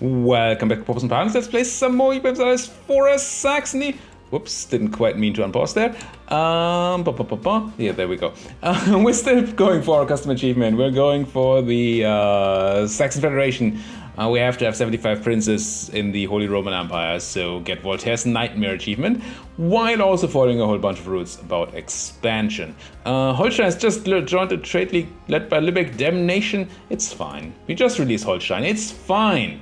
Welcome back to Protestant Parents. Let's play some more EUIV Universalis IV Saxony. Whoops, didn't quite mean to unpause there. Yeah, there we go. We're still going for our custom achievement. We're going for the Saxon Federation. We have to have 75 princes in the Holy Roman Empire, so get Voltaire's Nightmare achievement, while also following a whole bunch of rules about expansion. Holstein has just joined a trade league led by Lübeck Damnation. It's fine. We just released Holstein. It's fine.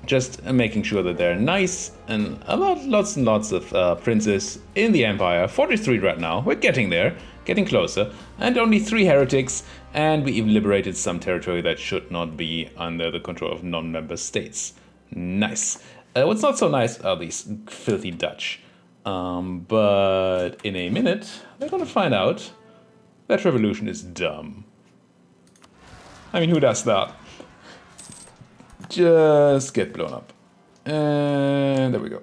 Just making sure that they're nice and lots and lots of princes in the Empire. 43 right now. We're getting there, getting closer, and only 3 heretics. And we even liberated some territory that should not be under the control of non-member states. Nice. What's not so nice are these filthy Dutch. But in a minute, they're gonna find out that revolution is dumb. I mean, who does that? Just get blown up. And there we go.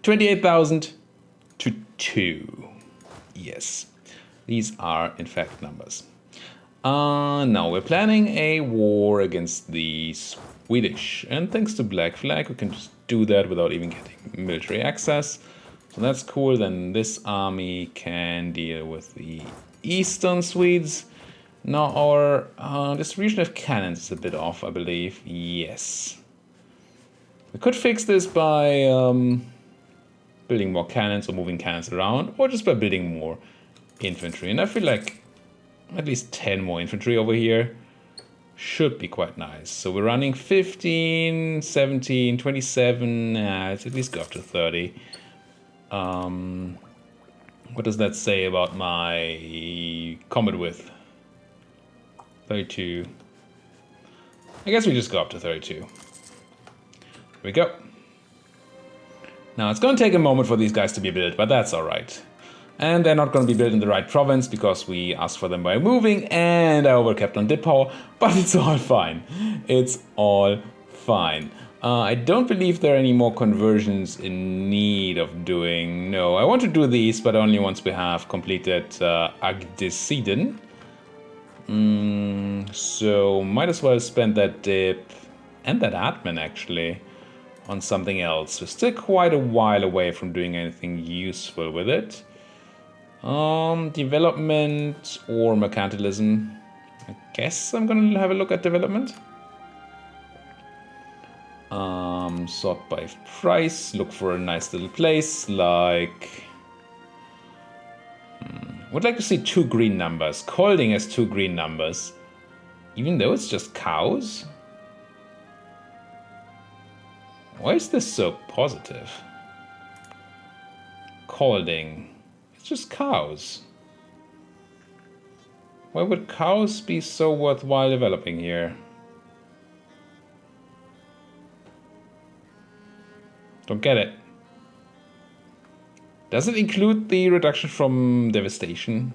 28,000 to 2. Yes. These are, in fact, numbers. Now we're planning a war against the Swedish. And thanks to Black Flag, we can just do that without even getting military access. So that's cool. Then this army can deal with the Eastern Swedes. Now our distribution of cannons is a bit off, I believe. Yes. We could fix this by building more cannons or moving cannons around, or just by building more infantry. And I feel like at least 10 more infantry over here should be quite nice. So we're running 15, 17, 27, let's at least go up to 30. What does that say about my combat width? 32. I guess we just go up to 32. Here we go. Now it's going to take a moment for these guys to be built, but that's all right. And they're not going to be built in the right province because we asked for them by moving, and I overcapped on dip power, but it's all fine. It's all fine. I don't believe there are any more conversions in need of doing. No, I want to do these, but only once we have completed Agdeciden. So might as well spend that dip and that admin actually on something else. We're still quite a while away from doing anything useful with it. Development or mercantilism. I guess I'm gonna have a look at development. Sort by price. Look for a nice little place like. Would like to see 2 green numbers. Kolding has 2 green numbers. Even though it's just cows? Why is this so positive? Kolding. It's just cows. Why would cows be so worthwhile developing here? Don't get it. Does it include the reduction from devastation?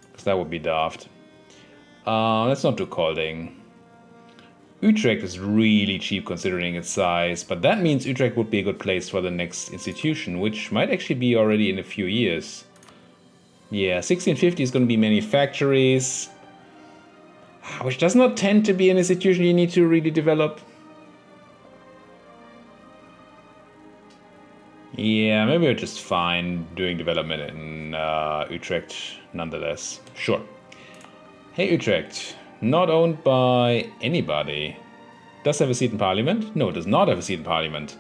Because that would be daft. Let's not do Kolding. Utrecht is really cheap considering its size, but that means Utrecht would be a good place for the next institution, which might actually be already in a few years. Yeah, 1650 is going to be manufactories, which does not tend to be an institution you need to really develop. Yeah, maybe we're just fine doing development in Utrecht nonetheless. Sure. Hey Utrecht, not owned by anybody. Does have a seat in parliament? No, it does not have a seat in parliament.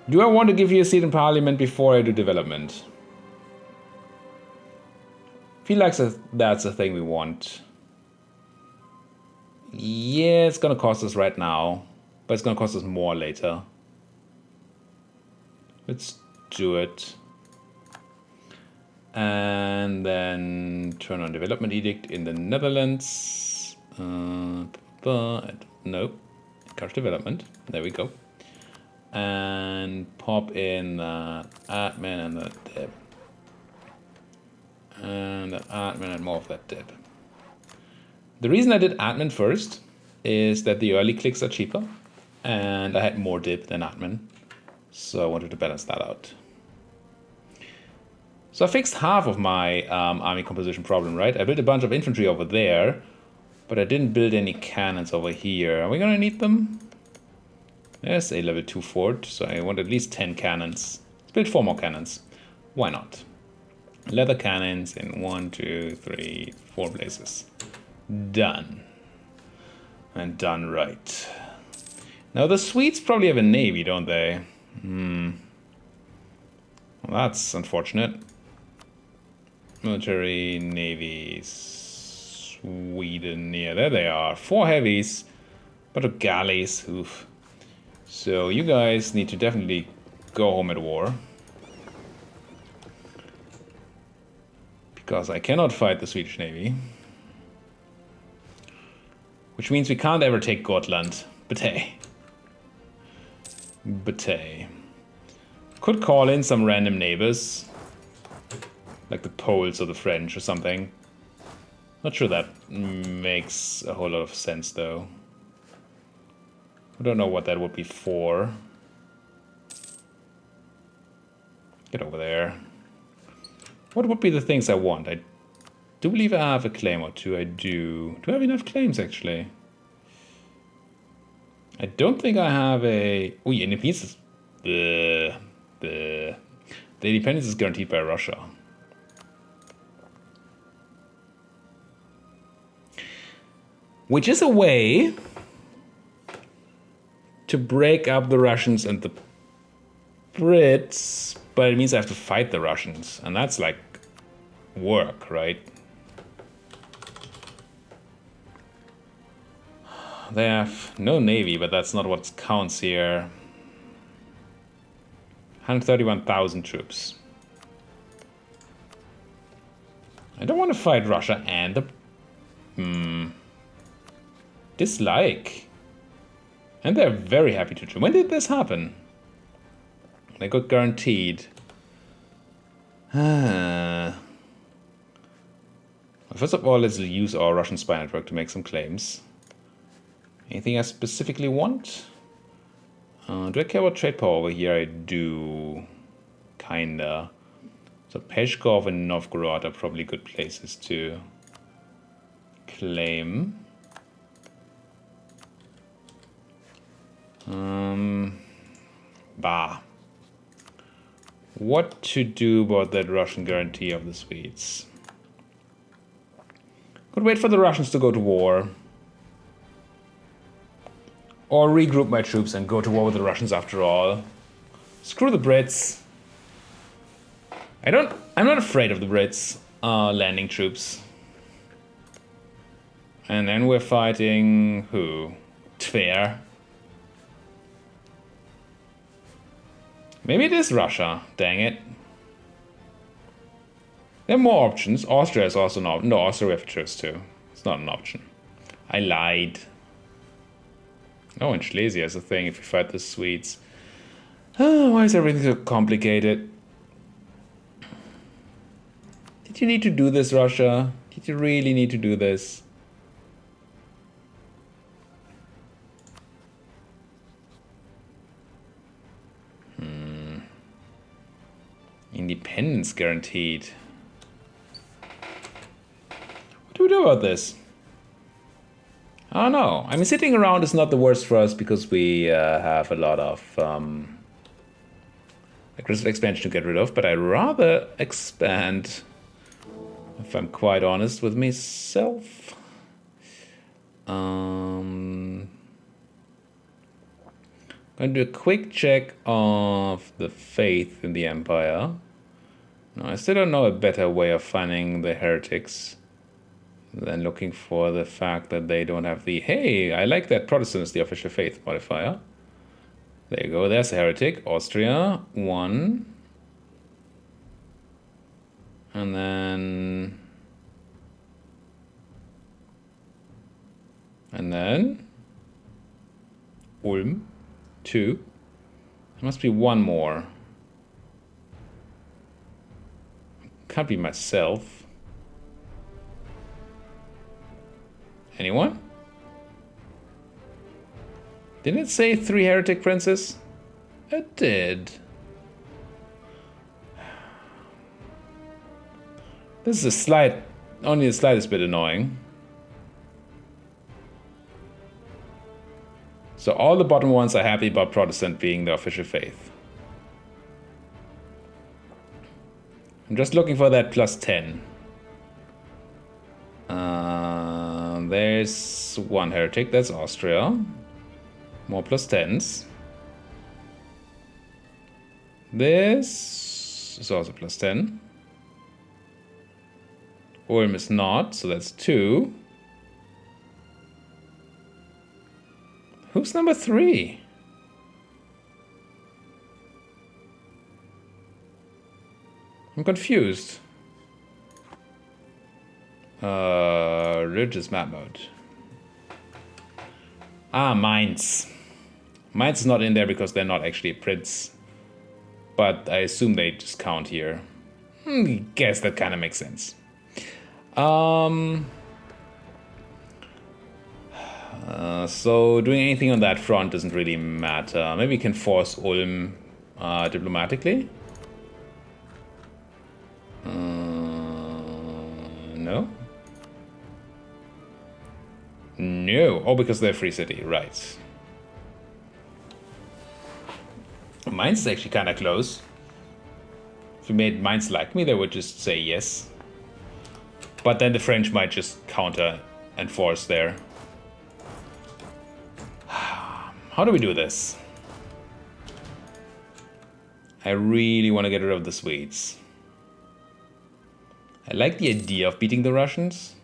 Do I want to give you a seat in parliament before I do development? Feel like that's a thing we want. Yeah, it's gonna cost us right now, but it's gonna cost us more later. Let's do it. And then turn on development edict in the Netherlands. Nope. Encourage development. There we go. And pop in the admin and the dip. And that admin and more of that dip. The reason I did admin first is that the early clicks are cheaper. And I had more dip than admin. So I wanted to balance that out. So I fixed half of my army composition problem, right? I built a bunch of infantry over there, but I didn't build any cannons over here. Are we gonna need them? There's a level 2 fort, so I want at least 10 cannons. Let's build 4 more cannons. Why not? Leather cannons in 1, 2, 3, 4 places. Done. And done right. Now the Swedes probably have a navy, don't they? Well, that's unfortunate. Military, navy, Sweden. Yeah, there they are. 4 heavies, but of galleys. Oof. So you guys need to definitely go home at war. Because I cannot fight the Swedish navy. Which means we can't ever take Gotland. But hey. But hey. Could call in some random neighbors. Like the Poles or the French or something. Not sure that makes a whole lot of sense though. I don't know what that would be for. Get over there. What would be the things I want? I do believe I have a claim or two. I do. Do I have enough claims actually? I don't think I have a... Oh, yeah, independence is... The independence is guaranteed by Russia. Which is a way to break up the Russians and the Brits, but it means I have to fight the Russians, and that's like work, right? They have no navy, but that's not what counts here. 131,000 troops. I don't want to fight Russia and the... Dislike. And they're very happy to join. When did this happen? They got guaranteed. First of all, let's use our Russian spy network to make some claims. Anything I specifically want? Do I care about trade power over here? I do. Kinda. So Peshkov and Novgorod are probably good places to claim. What to do about that Russian guarantee of the Swedes? Could wait for the Russians to go to war. Or regroup my troops and go to war with the Russians after all. Screw the Brits. I'm not afraid of the Brits landing troops. And then we're fighting who? Tver. Maybe it is Russia, dang it. There are more options. Austria is also an option. No, Austria we have to choose too. It's not an option. I lied. Oh, and Silesia is a thing if you fight the Swedes. Oh, why is everything so complicated? Did you need to do this, Russia? Did you really need to do this? Independence guaranteed. What do we do about this? I don't know. I mean, sitting around is not the worst for us because we have a lot of aggressive expansion to get rid of, but I'd rather expand, if I'm quite honest with myself. I'm going to do a quick check of the faith in the Empire. No, I still don't know a better way of finding the heretics than looking for the fact that they don't have the, hey, I like that Protestant is the official faith modifier. There you go, there's a heretic. Austria, 1. And then Ulm, 2. There must be one more. Can't be myself. Anyone? Didn't it say 3 heretic princes? It did. This is only the slightest bit annoying. So all the bottom ones are happy about Protestant being the official faith. I'm just looking for that +10. There's one heretic, that's Austria. More +10s. This is also +10. Ulm is not, so that's 2. Who's number 3? I'm confused. Religious map mode. Ah, Mainz. Mainz is not in there because they're not actually a prince. But I assume they just count here. Guess that kind of makes sense. So doing anything on that front doesn't really matter. Maybe we can force Ulm diplomatically. No? No. Oh, because they're a free city, right. Mainz is actually kind of close. If we made Mainz like me, they would just say yes. But then the French might just counter and force there. How do we do this? I really want to get rid of the Swedes. I like the idea of beating the Russians.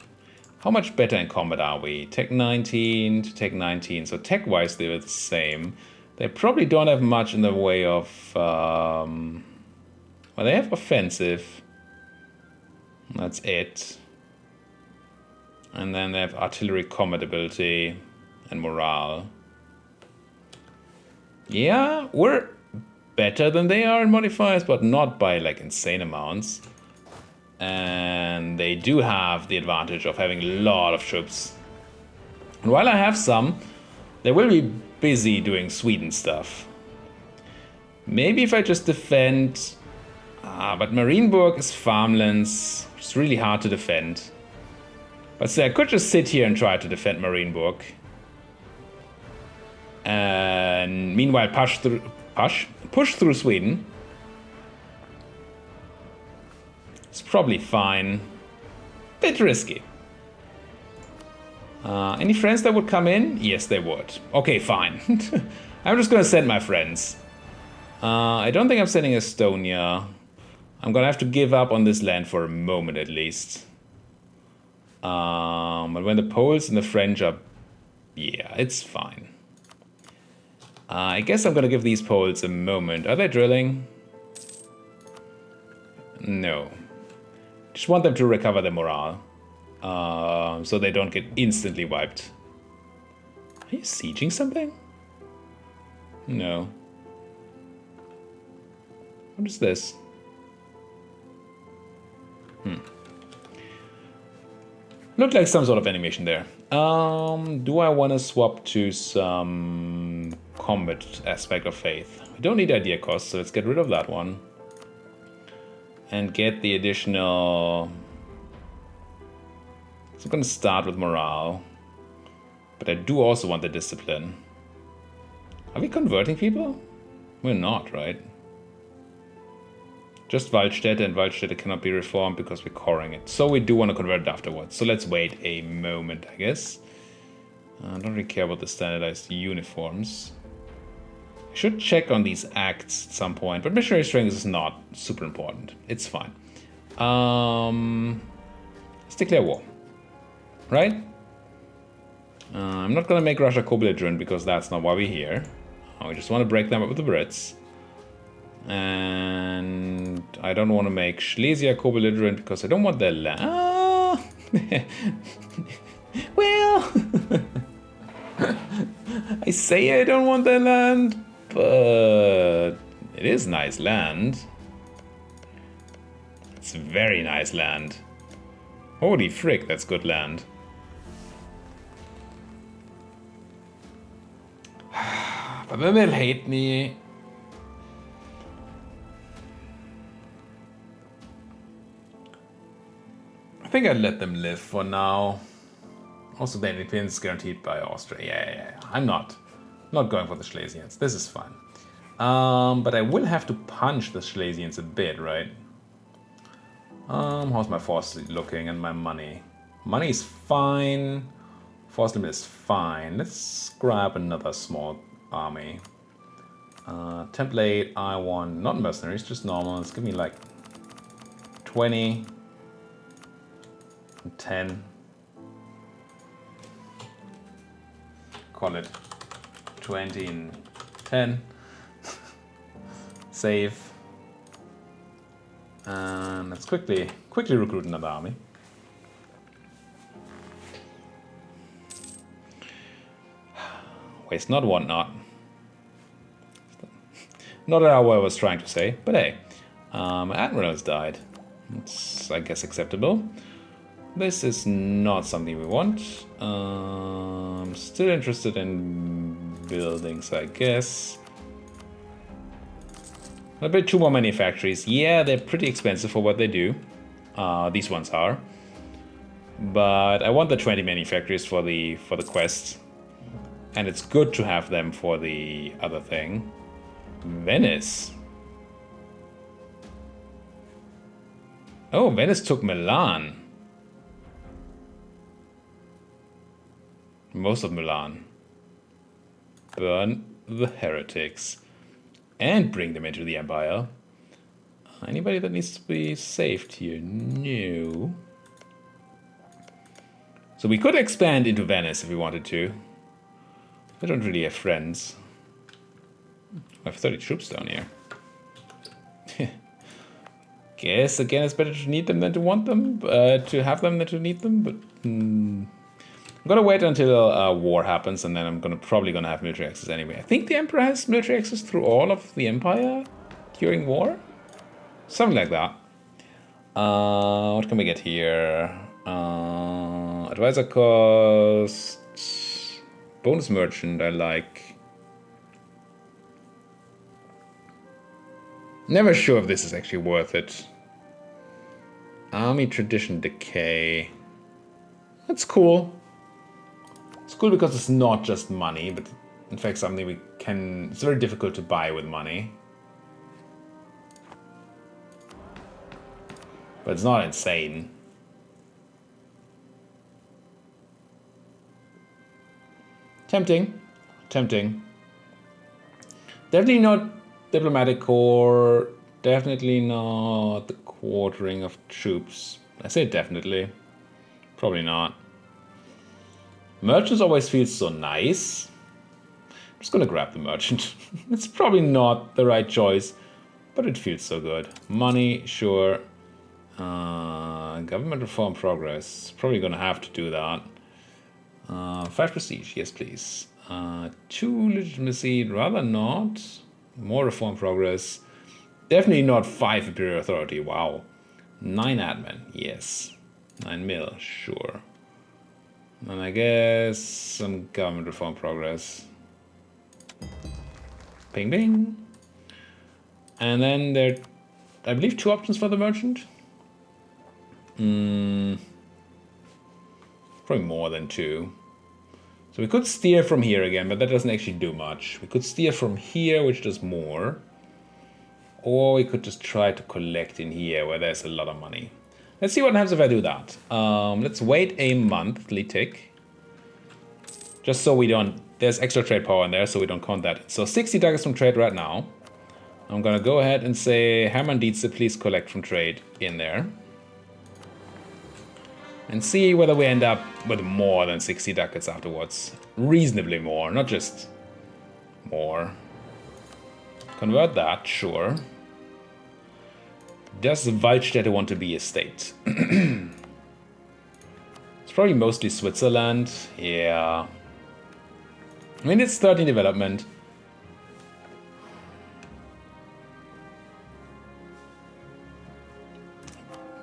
How much better in combat are we? Tech 19 to Tech 19. So tech-wise, they're the same. They probably don't have much in the way of... well, they have offensive. That's it. And then they have artillery combat ability and morale. Yeah, we're better than they are in modifiers, but not by like insane amounts. And they do have the advantage of having a lot of troops. And while I have some, they will be busy doing Sweden stuff. Maybe if I just defend... but Marienburg is farmlands. It's really hard to defend. But still, I could just sit here and try to defend Marienburg. And meanwhile push through Sweden. It's probably fine. Bit risky. Any friends that would come in? Yes, they would. Okay, fine. I'm just gonna send my friends. I don't think I'm sending Estonia. I'm gonna have to give up on this land for a moment at least. But when the Poles and the French are... yeah, it's fine. I guess I'm gonna give these Poles a moment. Are they drilling? No. Just want them to recover their morale. So they don't get instantly wiped. Are you sieging something? No. What is this? Looked like some sort of animation there. Do I want to swap to some combat aspect of faith? We don't need idea cost, so let's get rid of that one. And get the additional... So I'm going to start with morale. But I do also want the discipline. Are we converting people? We're not, right? Just Waldstätte, and Waldstätte cannot be reformed because we're coring it. So we do want to convert it afterwards. So let's wait a moment, I guess. I don't really care about the standardized uniforms. I should check on these acts at some point, but missionary strength is not super important. It's fine. Let's declare war. Right? I'm not going to make Russia co-belligerent because that's not why we're here. We just want to break them up with the Brits. And I don't want to make Silesia co-belligerent because I don't want their land. Ah! Well, I say I don't want their land, but it is nice land. It's very nice land. Holy frick, that's good land. But then they'll hate me. think I'd let them live for now. Also, the independence is guaranteed by Austria. Yeah. I'm not going for the Schlesians. This is fun. But I will have to punch the Schlesians a bit, right? How's my force looking and my money? Money is fine. Force limit is fine. Let's grab another small army. Template, I want not mercenaries, just normal. Let's give me like 20 and 10. Call it 20 and 10. Save. And let's quickly recruit another army. Waste not, want not. Not at all what I was trying to say, but hey. My admiral has died. It's, I guess, acceptable. This is not something we want. I'm still interested in buildings, I guess. A bit 2 more manufactories. Yeah, they're pretty expensive for what they do. These ones are. But I want the 20 manufactories for the quest. And it's good to have them for the other thing. Venice. Oh, Venice took Milan. Most of Milan. Burn the heretics. And bring them into the Empire. Anybody that needs to be saved here? No. So we could expand into Venice if we wanted to. I don't really have friends. I have 30 troops down here. Guess again it's better to need them than to want them, to have them than to need them, but I'm gonna wait until war happens, and then I'm probably gonna have military access anyway. I think the Emperor has military access through all of the Empire during war? Something like that. What can we get here? Advisor cost... Bonus merchant, I like. Never sure if this is actually worth it. Army tradition decay. That's cool. It's cool because it's not just money, but in fact something we can... It's very difficult to buy with money. But it's not insane. Tempting. Definitely not diplomatic corps. Definitely not the quartering of troops. I say definitely. Probably not. Merchants always feel so nice. I'm just gonna grab the merchant. It's probably not the right choice, but it feels so good. Money, sure. Government reform progress. Probably gonna have to do that. 5 prestige, yes please. 2 legitimacy, rather not. More reform progress. Definitely not 5 imperial authority, wow. 9 admin, yes. 9 mil, sure. And I guess some government reform progress. Ping ping. And then there, I believe 2 options for the merchant. Probably more than 2. So we could steer from here again, but that doesn't actually do much. We could steer from here, which does more. Or we could just try to collect in here, where there's a lot of money. Let's see what happens if I do that. Let's wait a monthly tick. Just so we don't... There's extra trade power in there, so we don't count that. So 60 ducats from trade right now. I'm gonna go ahead and say, Hermann Dietze, please collect from trade in there. And see whether we end up with more than 60 ducats afterwards. Reasonably more, not just more. Convert that, sure. Does Waldstätte want to be a state? It's probably mostly Switzerland. Yeah. I mean, it's 13 development.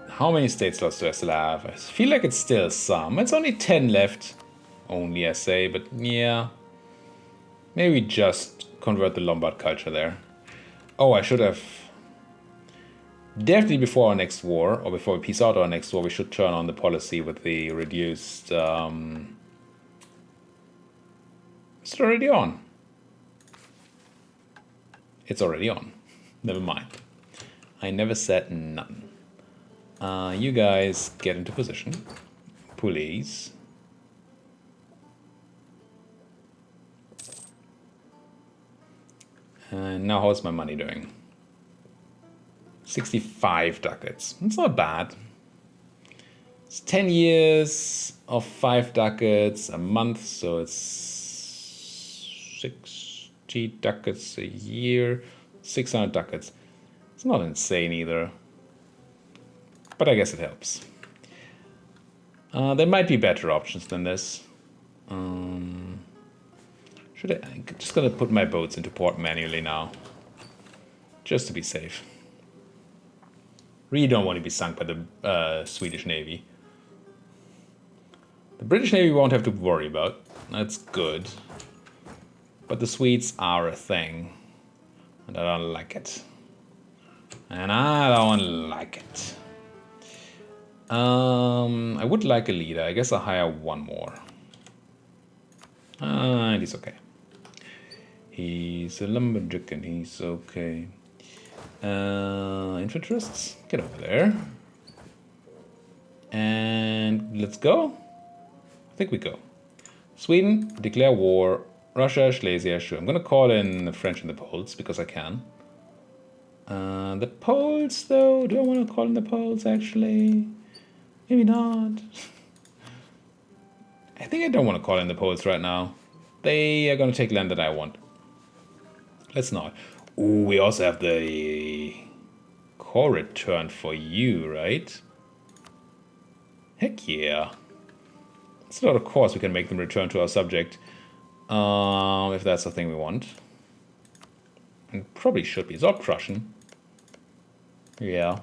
How many state slots do I still have? I feel like it's still some. It's only 10 left. Only, I say, but yeah. Maybe just convert the Lombard culture there. Oh, I should have... definitely before our next war, or before we peace out our next war, we should turn on the policy with the reduced... Is it already on? It's already on. Never mind. I never said none. You guys get into position. Please. And now how's my money doing? 65 ducats. It's not bad. It's 10 years of 5 ducats a month, so it's 60 ducats a year, 600 ducats. It's not insane either, but I guess it helps. There might be better options than this. I'm just gonna put my boats into port manually now, just to be safe. Really don't want to be sunk by the Swedish Navy. The British Navy won't have to worry about. That's good. But the Swedes are a thing, and I don't like it. And I don't like it. I would like a leader. I guess I'll hire one more. And he's okay. He's a lumberjack and he's okay. Infantrysts, get over there. And let's go. I think we go. Sweden, declare war. Russia, Silesia, sure. I'm gonna call in the French and the Poles because I can. The Poles, though, do I want to call in the Poles actually? Maybe not. I think I don't want to call in the Poles right now. They are gonna take land that I want. Let's not. Ooh, we also have the core return for you, right? Heck yeah. It's a lot of cores we can make them return to our subject. If that's the thing we want. And probably should be. It's all Prussian. Yeah.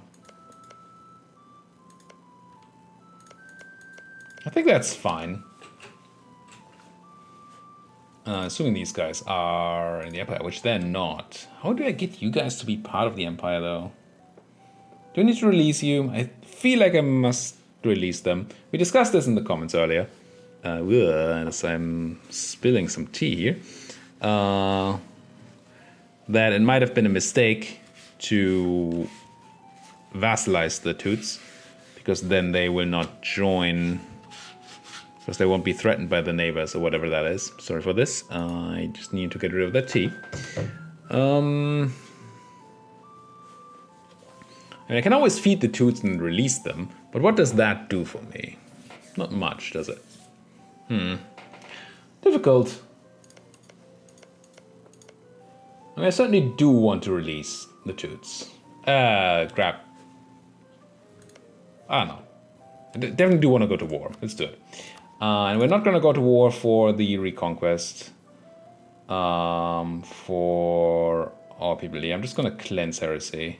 I think that's fine. Assuming these guys are in the Empire, which they're not. How do I get you guys to be part of the Empire, though? Do I need to release you? I feel like I must release them. We discussed this in the comments earlier. As I'm spilling some tea here. That it might have been a mistake to vassalize the Toots, because then they will not join... Because they won't be threatened by the neighbors or whatever that is. Sorry for this. I just need to get rid of that tea. I mean, I can always feed the Toots and release them, but what does that do for me? Not much, does it? Difficult. I mean, I certainly do want to release the Toots. Crap. I don't know. I definitely do want to go to war. Let's do it. And we're not going to go to war for the reconquest for our people here. I'm just going to cleanse heresy.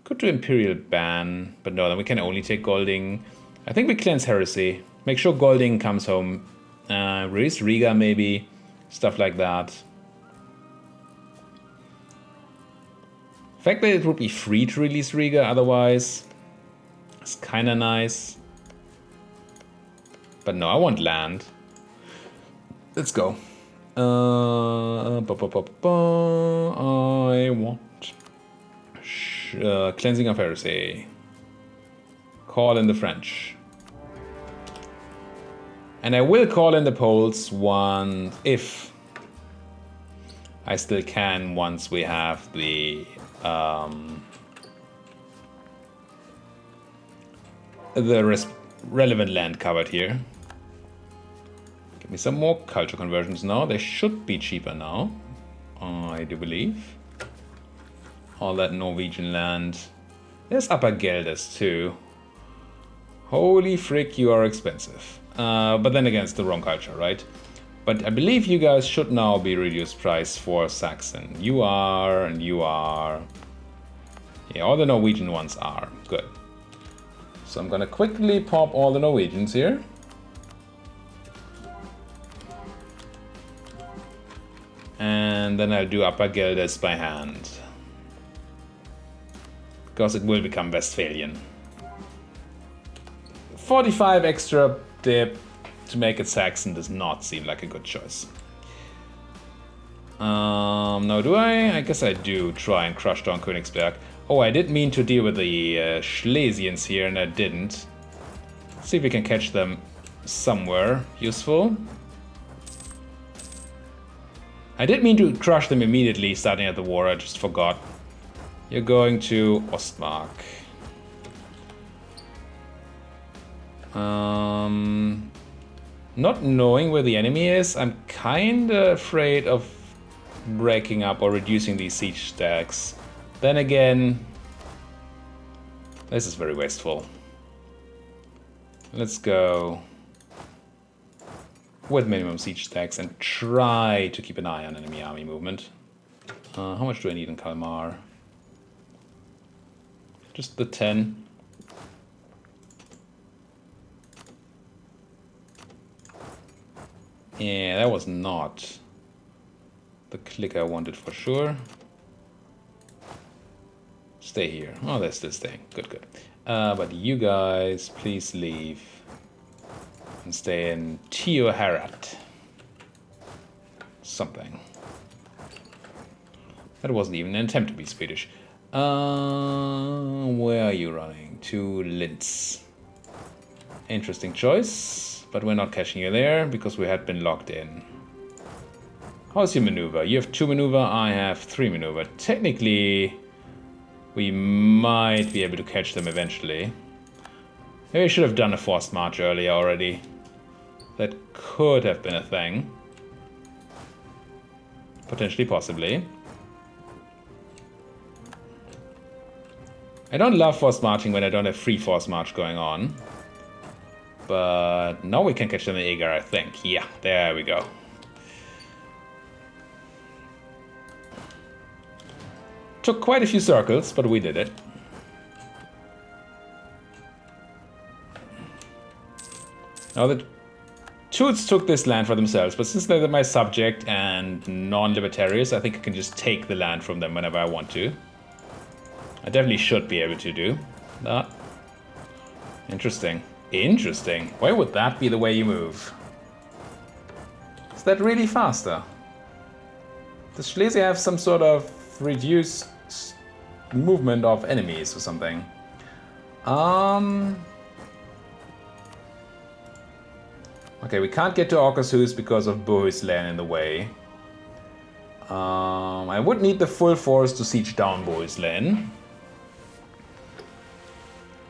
Could do imperial ban, but no, then we can only take Golding. I think we cleanse heresy. Make sure Golding comes home. Release Riga maybe. Stuff like that. The fact that it would be free to release Riga otherwise is kind of nice. But no, I want land. Let's go. I want cleansing of heresy. Call in the French. And I will call in the Poles if I still can once we have the relevant land covered here. Give me some more culture conversions now. They should be cheaper now, I do believe. All that Norwegian land. There's Upper Gelders too. Holy frick, you are expensive. But then again, it's the wrong culture, right? But I believe you guys should now be reduced price for Saxon. You are, and you are. Yeah, all the Norwegian ones are. Good. So I'm gonna quickly pop all the Norwegians here. And then I'll do Upper Gelders by hand. because it will become Westphalian. 45 extra dip to make it Saxon does not seem like a good choice. Now do I? I guess I do try and crush down Königsberg. Oh, I did mean to deal with the Schlesians here and I didn't. See if we can catch them somewhere useful. I did mean to crush them immediately starting at the war, I just forgot. You're going to Ostmark. Not knowing where the enemy is, I'm kinda afraid of breaking up or reducing these siege stacks. Then again, this is very wasteful. Let's go with minimum siege stacks and try to keep an eye on enemy army movement. How much do I need in Kalmar? Just the 10. Yeah, that was not the click I wanted for sure. Stay here. Oh, they're still staying. Good, good. But you guys, please leave and stay in Tioharat. Something. That wasn't even an attempt to be Swedish. Where are you running? To Linz. Interesting choice, but we're not catching you there because we had been locked in. How's your maneuver? You have 2 maneuver, I have 3 maneuver. Technically, we might be able to catch them eventually. Maybe I should have done a forced march earlier already. That could have been a thing. Potentially, possibly. I don't love forced marching when I don't have free forced march going on. But now we can catch them in Eger, I think. Yeah, there we go. Took quite a few circles, but we did it. Now the Teuts took this land for themselves, but since they're my subject and non-libertarians, I think I can just take the land from them whenever I want to. I definitely should be able to do that. Interesting. Interesting. Why would that be the way you move? Is that really faster? Does Schleswig have some sort of reduced movement of enemies or something? Okay, we can't get to Akershus because of Bohuslän in the way. I would need the full force to siege down Bohuslän.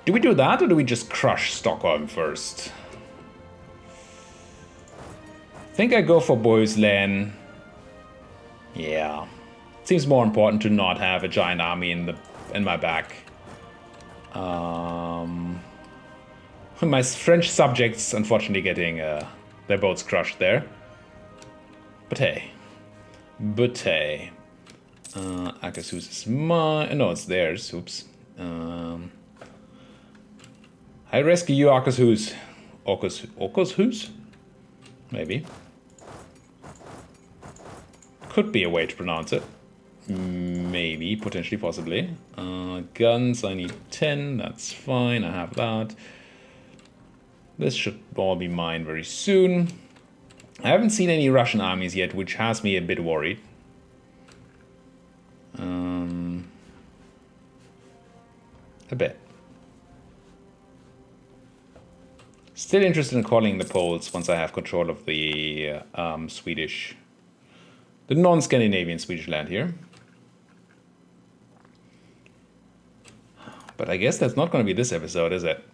Do we do that or do we just crush Stockholm first? I think I go for Bohuslän. Yeah. Seems more important to not have a giant army in my back. My French subjects unfortunately getting their boats crushed there. But hey. Akershus is mine. No, it's theirs. Oops. I rescue you, Akershus. Akershus? Maybe. Could be a way to pronounce it. Maybe, potentially, possibly. Guns, I need 10. That's fine. I have that. This should all be mine very soon. I haven't seen any Russian armies yet, which has me a bit worried. A bit. Still interested in calling the Poles once I have control of the Swedish, the non-Scandinavian Swedish land here. But I guess that's not going to be this episode, is it?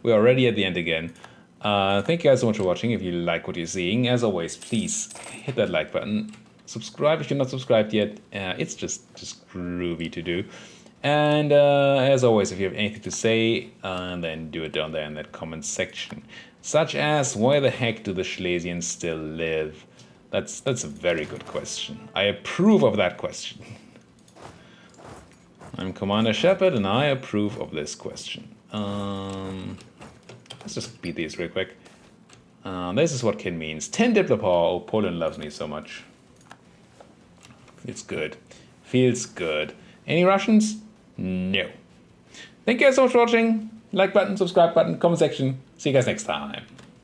We're already at the end again. Thank you guys so much for watching. If you like what you're seeing, as always, please hit that like button. Subscribe if you're not subscribed yet. It's just groovy to do. And as always, if you have anything to say, then do it down there in that comment section. Such as, why the heck do the Schlesians still live? That's a very good question. I approve of that question. I'm Commander Shepard, and I approve of this question. Let's just beat these real quick. This is what kin means. 10 Diplopower. Oh, Poland loves me so much. Feels good. Feels good. Any Russians? No. Thank you guys so much for watching. Like button, subscribe button, comment section. See you guys next time.